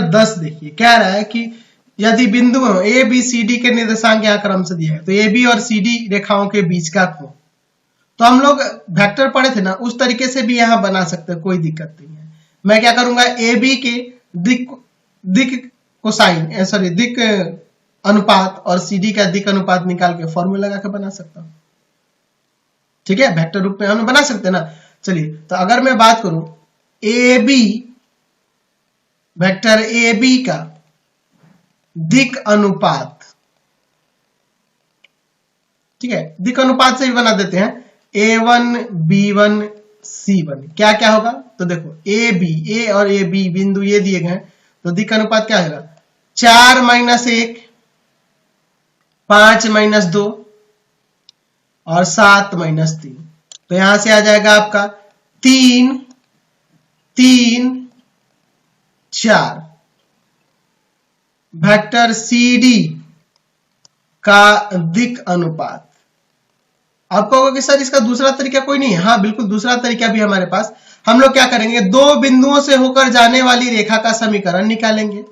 10 देखिए क्या रहा है कि यदि बिंदु ए बी सी डी के निर्देशांक यहाँ क्रम से दिया है तो ए बी और सी डी रेखाओं के बीच का कोण, तो हम लोग वेक्टर पढ़े थे ना, उस तरीके से भी यहाँ बना सकते हैं, कोई दिक्कत नहीं है। मैं क्या करूंगा, ए बी के दिक कोसाइन सॉरी दिक अनुपात और सी डी का दिक अनुपात निकाल के फॉर्मूला लगा के बना सकता हूं। ठीक है, वेक्टर रूप में हम बना सकते हैं ना। चलिए, तो अगर मैं बात करूं A B vector A B का दिक अनुपात, ठीक है, दिक अनुपात से भी बना देते हैं A1 B1 C1। क्या क्या होगा तो देखो ए बी, ए और ए बी बिंदु ये दिए गए हैं, तो दिक अनुपात क्या होगा 4 - 1, 5 - 2 और 7 - 3। तो यहां से आ जाएगा आपका 3 3 4। वेक्टर सी डी का दिक अनुपात। आप कहोगे कि सर इसका दूसरा तरीका कोई नहीं है। हाँ बिल्कुल, दूसरा तरीका भी हमारे पास। हम लोग क्या करेंगे, दो बिंदुओं से होकर जाने वाली रेखा का समीकरण निकालेंगे।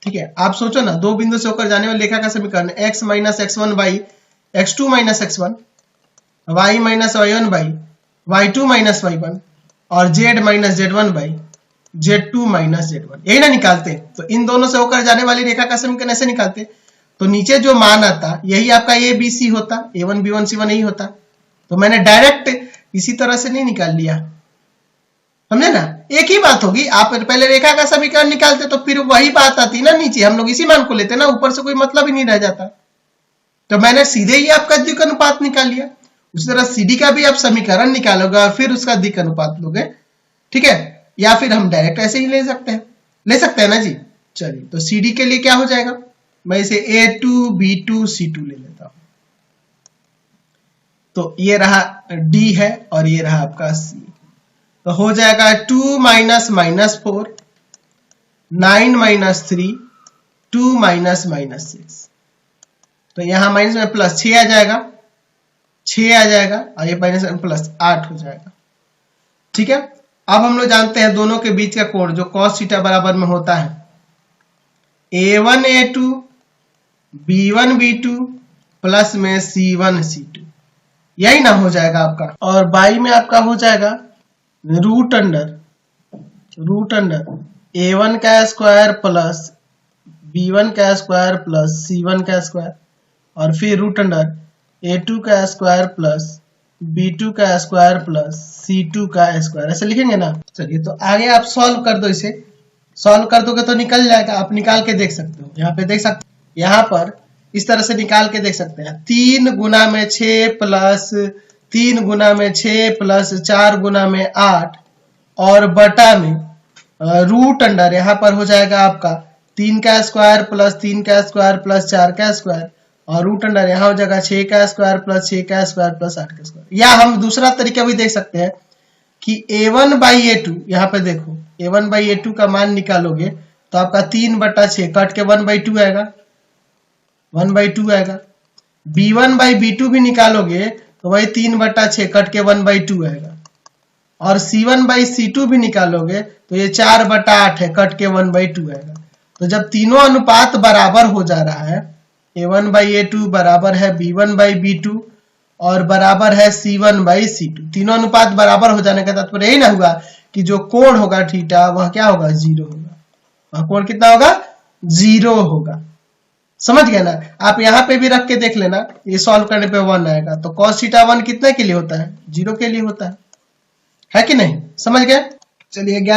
ठीक है, आप सोचो ना, दो बिंदु से होकर जाने वाली रेखा का समीकरण x - x1 by x2 - x1, y - y1 by y2 - y1 और z - z1 by z2 - z1, यही ना निकालते। तो इन दोनों से होकर जाने वाली रेखा का समीकरण ऐसे निकालते, तो नीचे जो मान आता यही आपका ए बी सी होता, A1 B1 C1 यही होता। तो मैंने डायरेक्ट इसी तरह से नहीं निकाल लिया, समझे ना, एक ही बात होगी। आप पहले रेखा का समीकरण निकालते तो फिर वही बात आती ना नीचे, हम लोग इसी मान को लेते ना, ऊपर से कोई मतलब ही नहीं रह जाता। तो मैंने सीधे ही आपका दिक अनुपात निकाल लिया। उसी तरह सीडी का भी आप समीकरण निकालोगे और फिर उसका दिक अनुपात लोगे। ठीक है, या फिर हम डायरेक्ट ऐसे ही ले सकते हैं ना जी। चलिए, तो सीडी के लिए क्या हो जाएगा, मैं इसे A2 B2 C2 ले लेता हूं। तो ये रहा D है और ये रहा आपका C। तो हो जाएगा 2 - -4 9 - 3 2 - -6। तो यहां माइनस में प्लस 6 आ जाएगा, 6 आ जाएगा और ये माइनस में प्लस 8 हो जाएगा। ठीक है, अब हम लोग जानते हैं दोनों के बीच का कोण जो cos थीटा बराबर में होता है A1 A2 B1 B2 plus में C1 C2, यही ना हो जाएगा आपका। और बाई में आपका हो जाएगा रूट अंडर A1 का स्क्वायर प्लस B1 का स्क्वायर प्लस C1 का स्क्वायर और फिर रूट अंडर A2 का स्क्वायर प्लस B2 का स्क्वायर प्लस C2 का स्क्वायर, ऐसे लिखेंगे ना। चलिए, तो आगे आप सॉल्व कर दो, इसे सॉल्व कर दोगे तो निकल जाएगा। आप निकाल के देख सकते हो, यहाँ पे देख सकते हो, यहाँ पर इस तरह से निकाल के देख सकते हैं। 3 × 6 प्लस 3 × 6 प्लस 4 × 8 और बटा में रूट अंडर, यहाँ पर हो जाएगा आपका 3 का स्क्वायर प्लस 3 का स्क्वायर प्लस 4 का स्क्वायर और रूट अंडर यहाँ हो जाएगा 6 का स्क्वायर प्लस 6 का स्क्वायर प्लस 8 का स्क्वायर। या हम दूसरा तरीका भी देख सकते हैं कि A1/A2, यहाँ पे देखो A1/A2 का मान निकालोगे तो आपका 3/6 कट के 1/2 आएगा, 1/2 आएगा। B1/B2 भी निकालोगे तो वही 3/6 कट के 1/2 आएगा। और C1/C2 भी निकालोगे तो ये 4/8 है, कट के 1/2 आएगा। तो जब तीनों अनुपात बराबर हो जा रहा है, A1/A2 बराबर है B1/B2 और बराबर है C1/C2, तीनों अनुपात बराबर हो जाने का तात्पर्य यही ना हुआ कि जो कोण होगा थीटा वह क्या होगा, 0 होगा। वह कोण कितना होगा, 0 होगा। समझ गए ना। आप यहाँ पे भी रख के देख लेना, ये सॉल्व करने पे 1 आएगा। तो cos थीटा 1 कितने के लिए होता है, 0 के लिए होता है कि नहीं, समझ गए। चलिए